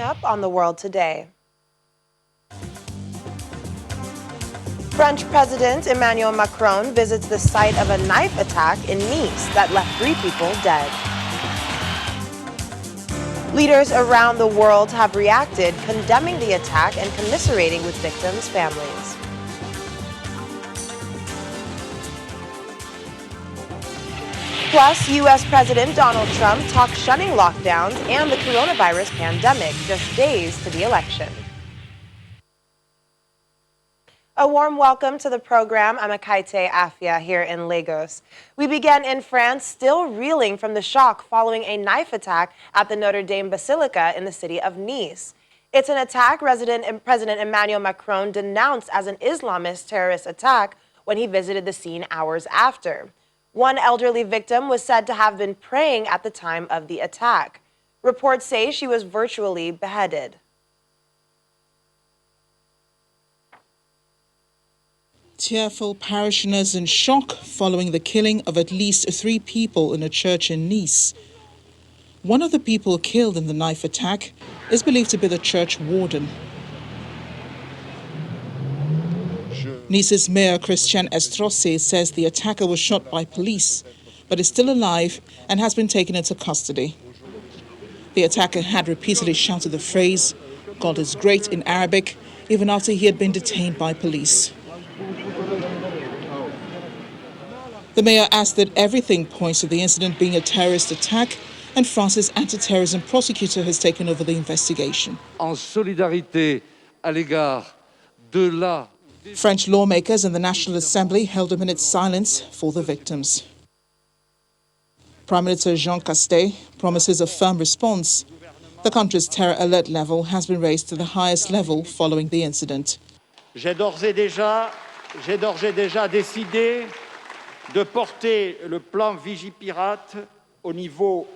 up on The World Today. French President Emmanuel Macron visits the site of a knife attack in Nice that left 3 people dead. Leaders around the world have reacted, condemning the attack and commiserating with victims' families. Plus, U.S. President Donald Trump talks shunning lockdowns and the coronavirus pandemic just days to the election. A warm welcome to the program. I'm Akaite Afia here in Lagos. We begin in France, still reeling from the shock following a knife attack at the Notre Dame Basilica in the city of Nice. It's an attack President Emmanuel Macron denounced as an Islamist terrorist attack when he visited the scene hours after. One elderly victim was said to have been praying at the time of the attack. Reports say she was virtually beheaded. Tearful parishioners in shock following the killing of at least 3 people in a church in Nice. One of the people killed in the knife attack is believed to be the church warden. Nice's mayor Christian Estrosi says the attacker was shot by police, but is still alive and has been taken into custody. The attacker had repeatedly shouted the phrase, "God is great" in Arabic, even after he had been detained by police. The mayor asked that everything points to the incident being a terrorist attack, and France's anti-terrorism prosecutor has taken over the investigation. En solidarité à l'égard de la French lawmakers and the National Assembly held a minute's silence for the victims. Prime Minister Jean Castex promises a firm response. The country's terror alert level has been raised to the highest level following the incident. J'ai d'ores et déjà décidé de porter le plan Vigipirate au niveau.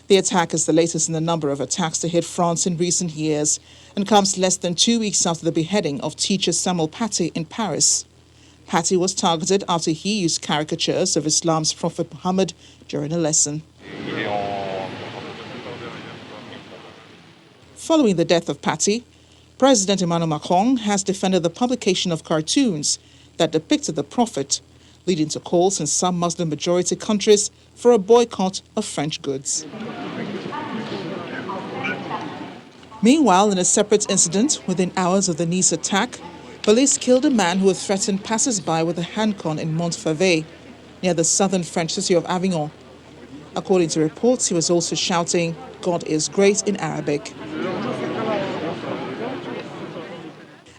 The attack is the latest in a number of attacks to hit France in recent years and comes less than 2 weeks after the beheading of teacher Samuel Paty in Paris. Paty was targeted after he used caricatures of Islam's Prophet Muhammad during a lesson. Following the death of Paty, President Emmanuel Macron has defended the publication of cartoons that depicted the Prophet, leading to calls in some Muslim-majority countries for a boycott of French goods. Meanwhile, in a separate incident within hours of the Nice attack, police killed a man who had threatened passers-by with a handgun in Montfavet, near the southern French city of Avignon. According to reports, he was also shouting, "God is great" in Arabic.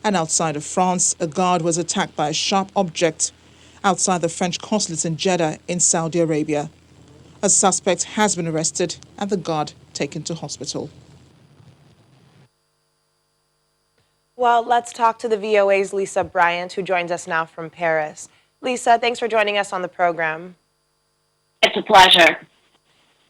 And outside of France, a guard was attacked by a sharp object outside the French consulate in Jeddah in Saudi Arabia. A suspect has been arrested and the guard taken to hospital. Well, let's talk to the VOA's Lisa Bryant, who joins us now from Paris. Lisa, thanks for joining us on the program. It's a pleasure.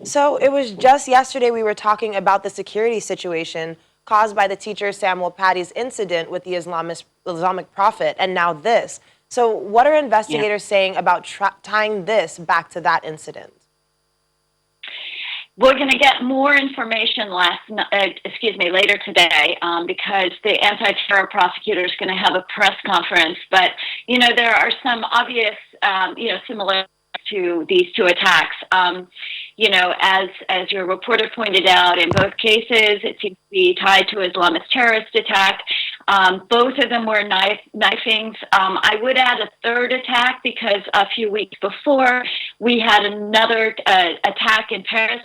So it was just yesterday we were talking about the security situation caused by the teacher Samuel Paty's incident with the Islamic prophet, and now this. So what are investigators saying about tying this back to that incident? We're going to get more information later today because the anti-terror prosecutor is going to have a press conference. But, there are some obvious, similar to these 2 attacks. As your reporter pointed out, in both cases, it seems to be tied to Islamist terrorist attack. Both of them were knifings. I would add a third attack because a few weeks before we had another attack in Paris.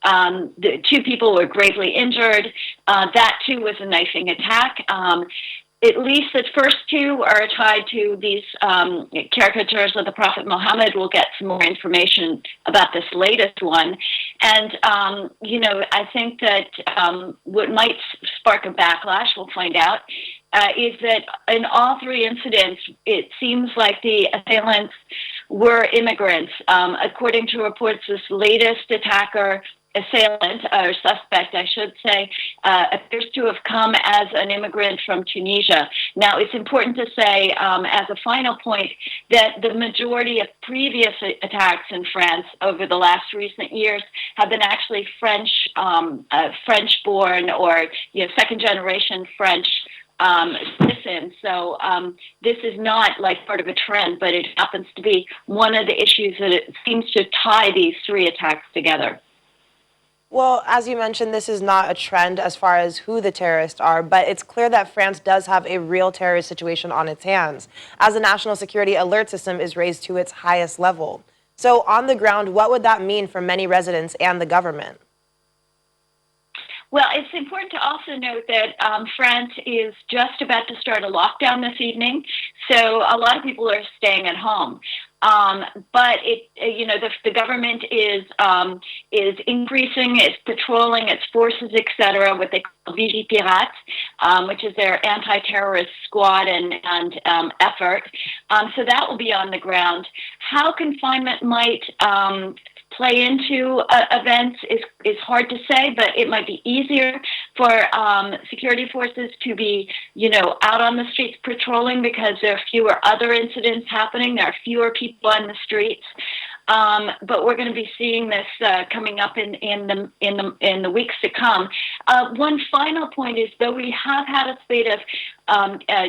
The 2 people were gravely injured. That too was a knifing attack. At least the first 2 are tied to these caricatures of the Prophet Muhammad. We'll get some more information about this latest one. And, I think that what might spark a backlash, we'll find out, is that in all 3 incidents, it seems like the assailants were immigrants. According to reports, this latest attacker assailant, or suspect, I should say, appears to have come as an immigrant from Tunisia. Now, it's important to say, as a final point, that the majority of previous attacks in France over the last recent years have been actually French-born or second-generation French citizens. So this is not like part of a trend, but it happens to be one of the issues that it seems to tie these three attacks together. Well, as you mentioned, this is not a trend as far as who the terrorists are, but it's clear that France does have a real terrorist situation on its hands, as the National Security Alert System is raised to its highest level. So on the ground, what would that mean for many residents and the government? Well, it's important to also note that France is just about to start a lockdown this evening, so a lot of people are staying at home. But the government is increasing its patrolling, its forces, etc., what they call Vigipirate, which is their anti-terrorist squad and effort. So that will be on the ground. How confinement might play into events is hard to say, but it might be easier for security forces to be, out on the streets patrolling because there are fewer other incidents happening. There are fewer people on the streets. But we're going to be seeing this coming up in the weeks to come. One final point is, though we have had a spate of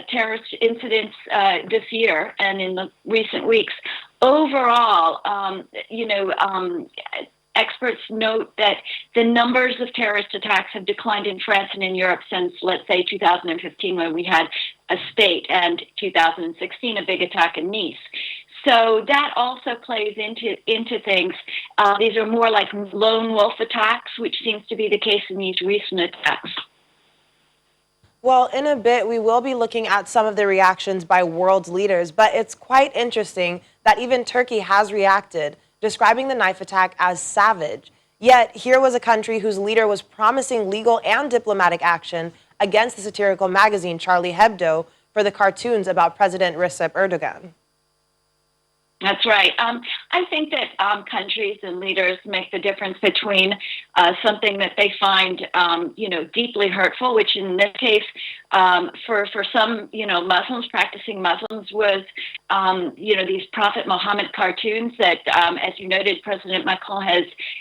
terrorist incidents this year and in the recent weeks, overall, experts note that the numbers of terrorist attacks have declined in France and in Europe since, let's say, 2015, when we had a spate, and 2016, a big attack in Nice. So that also plays into things. These are more like lone wolf attacks, which seems to be the case in these recent attacks. Well, in a bit, we will be looking at some of the reactions by world leaders, but it's quite interesting that even Turkey has reacted, describing the knife attack as savage. Yet, here was a country whose leader was promising legal and diplomatic action against the satirical magazine Charlie Hebdo for the cartoons about President Recep Erdogan. That's right. I think that countries and leaders make the difference between something that they find, deeply hurtful, which in this case, for some, Muslims, practicing Muslims, was, these Prophet Muhammad cartoons that, as you noted, President Macron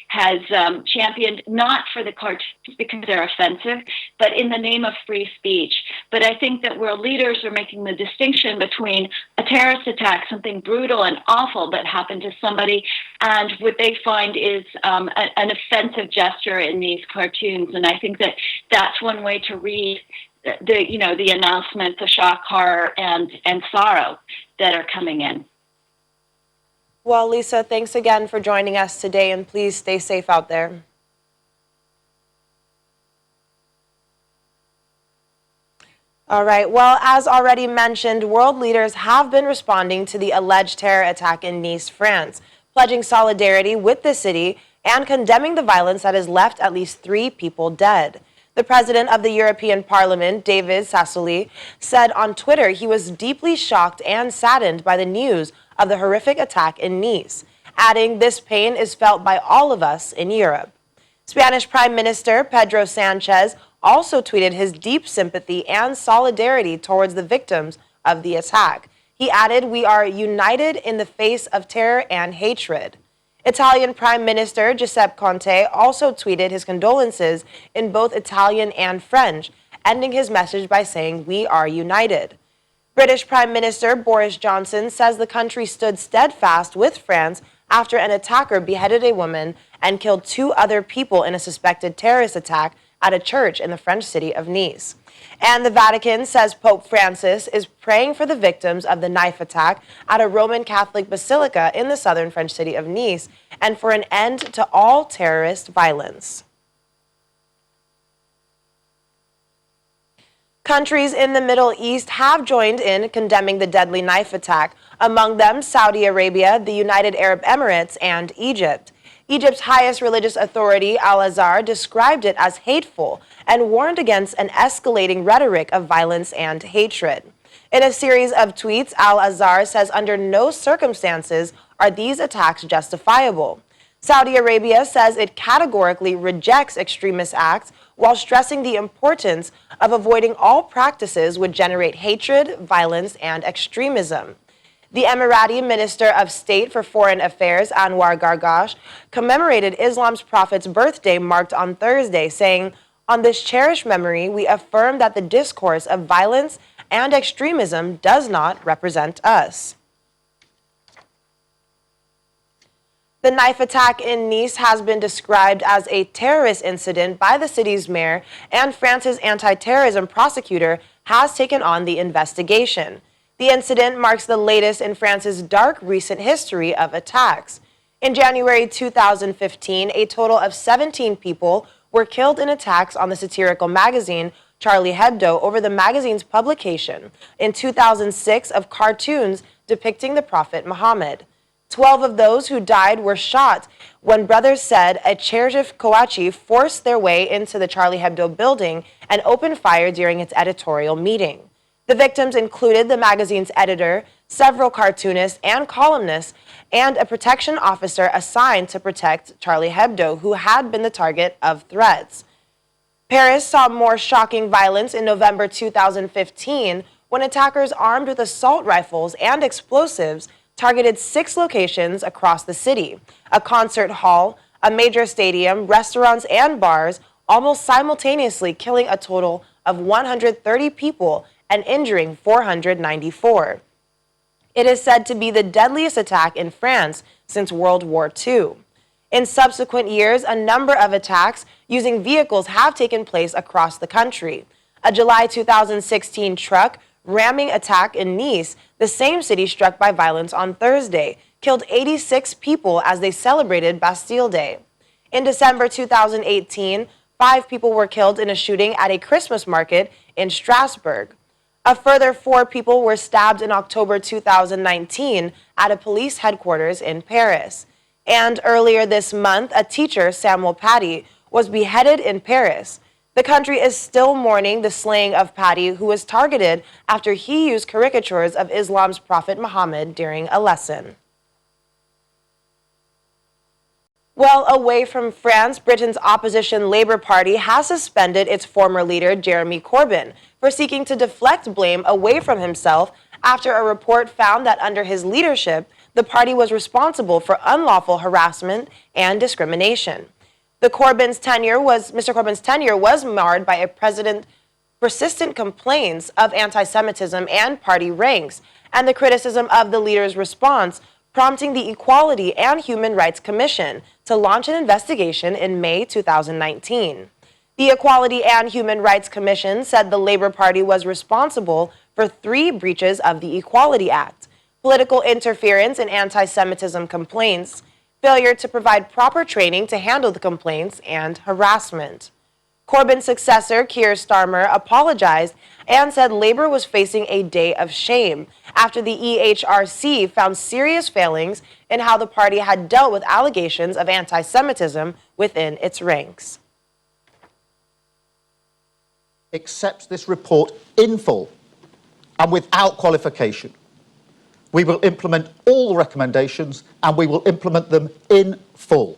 has championed, not for the cartoons because they're offensive, but in the name of free speech. But I think that world leaders are making the distinction between a terrorist attack, something brutal and awful that happened to somebody, and what they find is an offensive gesture in these cartoons. And I think that that's one way to read the announcement, the shock, horror, and sorrow that are coming in. Well, Lisa, thanks again for joining us today, and please stay safe out there. All right. Well, as already mentioned, world leaders have been responding to the alleged terror attack in Nice, France, pledging solidarity with the city and condemning the violence that has left at least 3 people dead. The president of the European Parliament, David Sassoli, said on Twitter he was deeply shocked and saddened by the news of the horrific attack in Nice, adding, "This pain is felt by all of us in Europe." Spanish Prime Minister Pedro Sanchez also tweeted his deep sympathy and solidarity towards the victims of the attack. He added, "We are united in the face of terror and hatred." Italian Prime Minister Giuseppe Conte also tweeted his condolences in both Italian and French, ending his message by saying, "We are united." British Prime Minister Boris Johnson says the country stood steadfast with France after an attacker beheaded a woman and killed 2 other people in a suspected terrorist attack at a church in the French city of Nice. And the Vatican says Pope Francis is praying for the victims of the knife attack at a Roman Catholic basilica in the southern French city of Nice, and for an end to all terrorist violence. Countries in the Middle East have joined in condemning the deadly knife attack, among them Saudi Arabia, the United Arab Emirates, and Egypt. Egypt's highest religious authority, Al-Azhar, described it as hateful and warned against an escalating rhetoric of violence and hatred. In a series of tweets, Al-Azhar says under no circumstances are these attacks justifiable. Saudi Arabia says it categorically rejects extremist acts while stressing the importance of avoiding all practices which generate hatred, violence, and extremism. The Emirati Minister of State for Foreign Affairs, Anwar Gargash, commemorated Islam's prophet's birthday marked on Thursday, saying, "On this cherished memory, we affirm that the discourse of violence and extremism does not represent us." The knife attack in Nice has been described as a terrorist incident by the city's mayor, and France's anti-terrorism prosecutor has taken on the investigation. The incident marks the latest in France's dark recent history of attacks. In January 2015, a total of 17 people were killed in attacks on the satirical magazine Charlie Hebdo over the magazine's publication in 2006 of cartoons depicting the Prophet Muhammad. 12 of those who died were shot when brothers said a Cherif Kouachi forced their way into the Charlie Hebdo building and opened fire during its editorial meeting. The victims included the magazine's editor, several cartoonists and columnists, and a protection officer assigned to protect Charlie Hebdo, who had been the target of threats. Paris saw more shocking violence in November 2015 when attackers armed with assault rifles and explosives targeted 6 locations across the city: a concert hall, a major stadium, restaurants, and bars, almost simultaneously killing a total of 130 people and injuring 494. It is said to be the deadliest attack in France since World War II. In subsequent years, a number of attacks using vehicles have taken place across the country. A July 2016 truck ramming attack in Nice, the same city struck by violence on Thursday, killed 86 people as they celebrated Bastille Day. In December 2018, 5 people were killed in a shooting at a Christmas market in Strasbourg. A further 4 people were stabbed in October 2019 at a police headquarters in Paris. And earlier this month, a teacher, Samuel Paty, was beheaded in Paris. The country is still mourning the slaying of Paty, who was targeted after he used caricatures of Islam's Prophet Muhammad during a lesson. Well, away from France, Britain's opposition Labour Party has suspended its former leader, Jeremy Corbyn, for seeking to deflect blame away from himself after a report found that under his leadership, the party was responsible for unlawful harassment and discrimination. Mr. Corbyn's tenure was marred by a president's persistent complaints of anti-Semitism and party ranks, and the criticism of the leader's response, prompting the Equality and Human Rights Commission to launch an investigation in May 2019. The Equality and Human Rights Commission said the Labour Party was responsible for 3 breaches of the Equality Act: political interference in anti-Semitism complaints, failure to provide proper training to handle the complaints, and harassment. Corbyn's successor, Keir Starmer, apologized and said Labour was facing a day of shame after the EHRC found serious failings in how the party had dealt with allegations of anti-Semitism within its ranks. Accepts this report in full and without qualification. We will implement all the recommendations and we will implement them in full.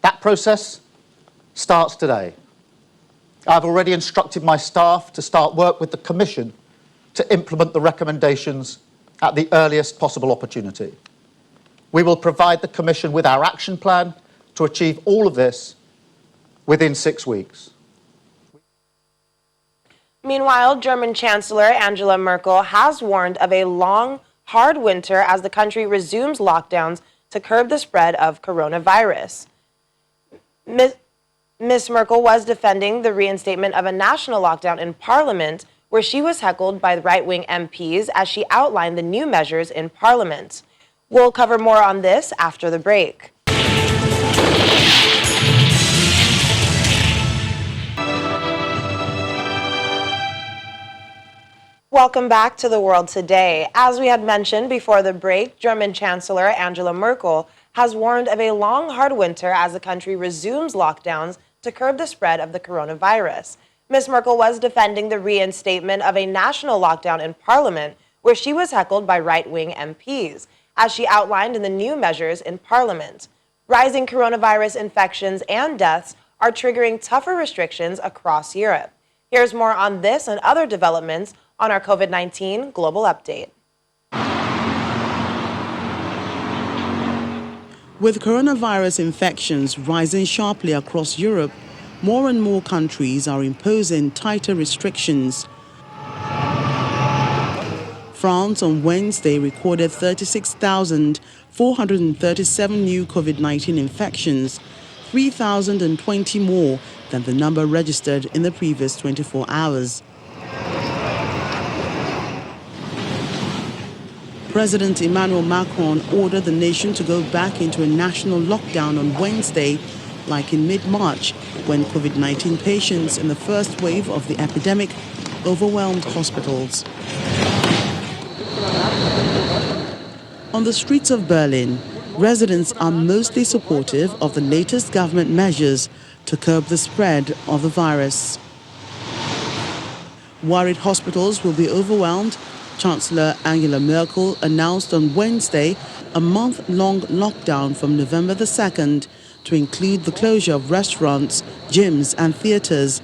That process starts today. I've already instructed my staff to start work with the Commission to implement the recommendations at the earliest possible opportunity. We will provide the Commission with our action plan to achieve all of this within 6 weeks. Meanwhile, German Chancellor Angela Merkel has warned of a long, hard winter as the country resumes lockdowns to curb the spread of coronavirus. Ms. Merkel was defending the reinstatement of a national lockdown in Parliament, where she was heckled by right-wing MPs as she outlined the new measures in Parliament. We'll cover more on this after the break. Welcome back to The World Today. As we had mentioned before the break, German Chancellor Angela Merkel has warned of a long, hard winter as the country resumes lockdowns to curb the spread of the coronavirus. Ms. Merkel was defending the reinstatement of a national lockdown in Parliament, where she was heckled by right-wing MPs, as she outlined in the new measures in Parliament. rising coronavirus infections and deaths are triggering tougher restrictions across Europe. Here's more on this and other developments on our COVID-19 Global Update. With coronavirus infections rising sharply across Europe, more and more countries are imposing tighter restrictions. France on Wednesday recorded 36,437 new COVID-19 infections, 3,020 more than the number registered in the previous 24 hours. President Emmanuel Macron ordered the nation to go back into a national lockdown on Wednesday, like in mid-March, when COVID-19 patients in the first wave of the epidemic overwhelmed hospitals. On the streets of Berlin, residents are mostly supportive of the latest government measures to curb the spread of the virus. Worried hospitals will be overwhelmed. Chancellor Angela Merkel announced on Wednesday a month-long lockdown from November the 2nd to include the closure of restaurants, gyms and theaters.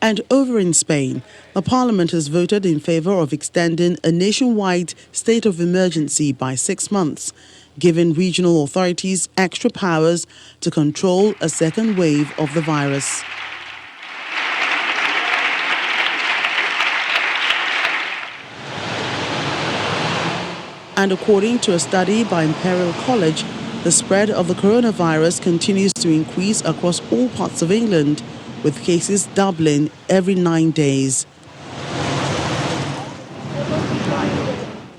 And over in Spain, the parliament has voted in favor of extending a nationwide state of emergency by 6 months, giving regional authorities extra powers to control a second wave of the virus. And according to a study by Imperial College, the spread of the coronavirus continues to increase across all parts of England, with cases doubling every 9 days.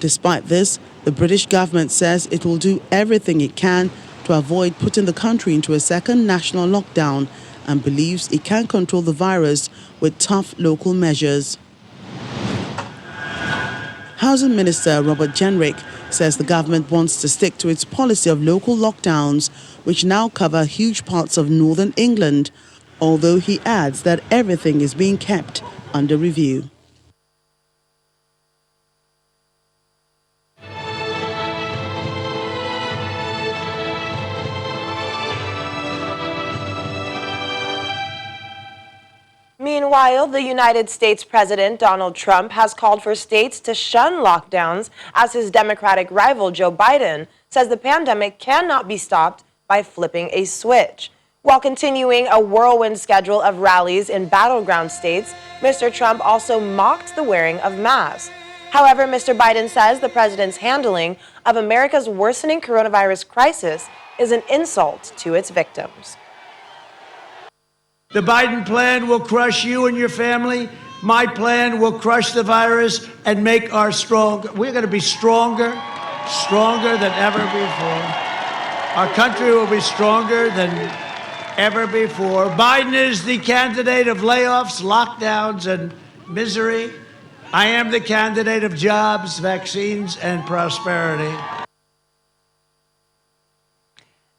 Despite this, the British government says it will do everything it can to avoid putting the country into a second national lockdown and believes it can control the virus with tough local measures. Housing Minister Robert Jenrick says the government wants to stick to its policy of local lockdowns, which now cover huge parts of northern England, although he adds that everything is being kept under review. Meanwhile, the United States President Donald Trump has called for states to shun lockdowns as his Democratic rival Joe Biden says the pandemic cannot be stopped by flipping a switch. While continuing a whirlwind schedule of rallies in battleground states, Mr. Trump also mocked the wearing of masks. However, Mr. Biden says the president's handling of America's worsening coronavirus crisis is an insult to its victims. The Biden plan will crush you and your family. My plan will crush the virus and make our we're going to be stronger than ever before. Our country will be stronger than ever before. Biden is the candidate of layoffs, lockdowns, and misery. I am the candidate of jobs, vaccines, and prosperity.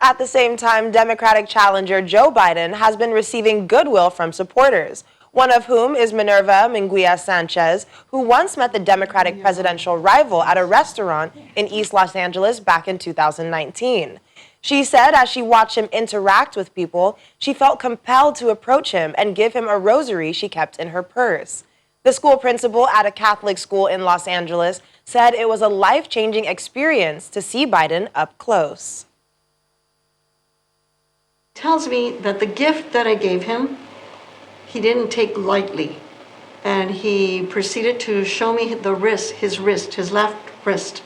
At the same time, Democratic challenger Joe Biden has been receiving goodwill from supporters, one of whom is Minerva Minguia Sanchez, who once met the Democratic presidential rival at a restaurant in East Los Angeles back in 2019. She said as she watched him interact with people, she felt compelled to approach him and give him a rosary she kept in her purse. The school principal at a Catholic school in Los Angeles said it was a life-changing experience to see Biden up close. Tells me that the gift that I gave him, he didn't take lightly. And he proceeded to show me his left wrist.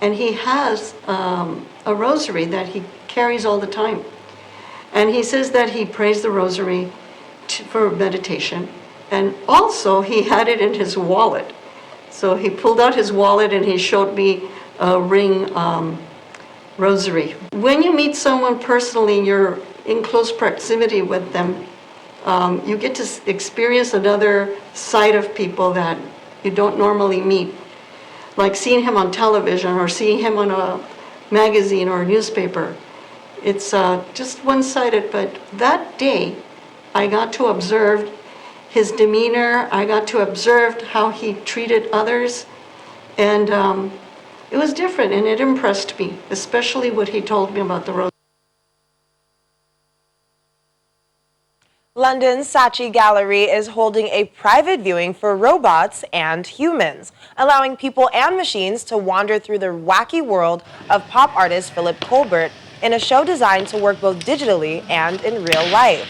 And he has a rosary that he carries all the time. And he says that he prays the rosary for meditation. And also he had it in his wallet. So he pulled out his wallet and he showed me a ring rosary. When you meet someone personally, you're in close proximity with them, you get to experience another side of people that you don't normally meet. Like seeing him on television or seeing him on a magazine or a newspaper. It's just one-sided, but that day I got to observe his demeanor, I got to observe how he treated others, And it was different, and it impressed me, especially what he told me about the road. London's Saatchi Gallery is holding a private viewing for robots and humans, allowing people and machines to wander through the wacky world of pop artist Philip Colbert in a show designed to work both digitally and in real life.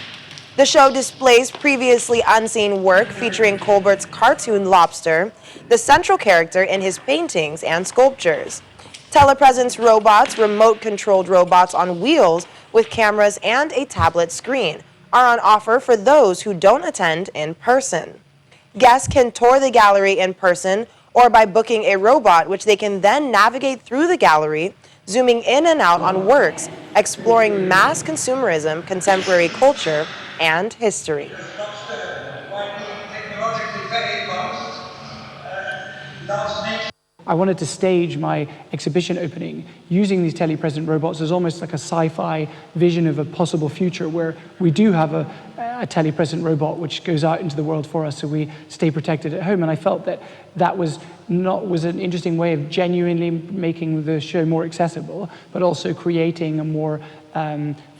The show displays previously unseen work featuring Colbert's cartoon lobster, the central character in his paintings and sculptures. Telepresence robots, remote-controlled robots on wheels with cameras and a tablet screen, are on offer for those who don't attend in person. Guests can tour the gallery in person or by booking a robot, which they can then navigate through the gallery, zooming in and out on works, exploring mass consumerism, contemporary culture, and history. I wanted to stage my exhibition opening using these telepresent robots as almost like a sci-fi vision of a possible future where we do have a telepresent robot which goes out into the world for us so we stay protected at home. And I felt that that was an interesting way of genuinely making the show more accessible, but also creating a more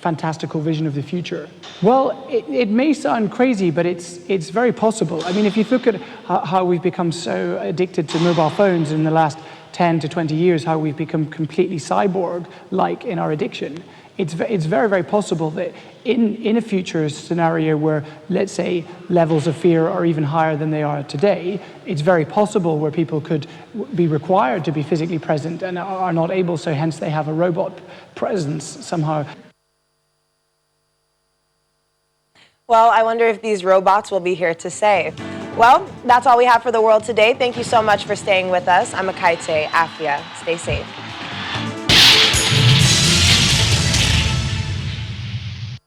fantastical vision of the future. Well, it may sound crazy, but it's very possible. I mean, if you look at how we've become so addicted to mobile phones in the last 10 to 20 years, how we've become completely cyborg-like in our addiction, it's very, very possible that in a future scenario where, let's say, levels of fear are even higher than they are today, it's very possible where people could be required to be physically present and are not able, so hence they have a robot presence somehow. Well, I wonder if these robots will be here to stay. Well, that's all we have for the world today. Thank you so much for staying with us. I'm Akaite Afia. Stay safe.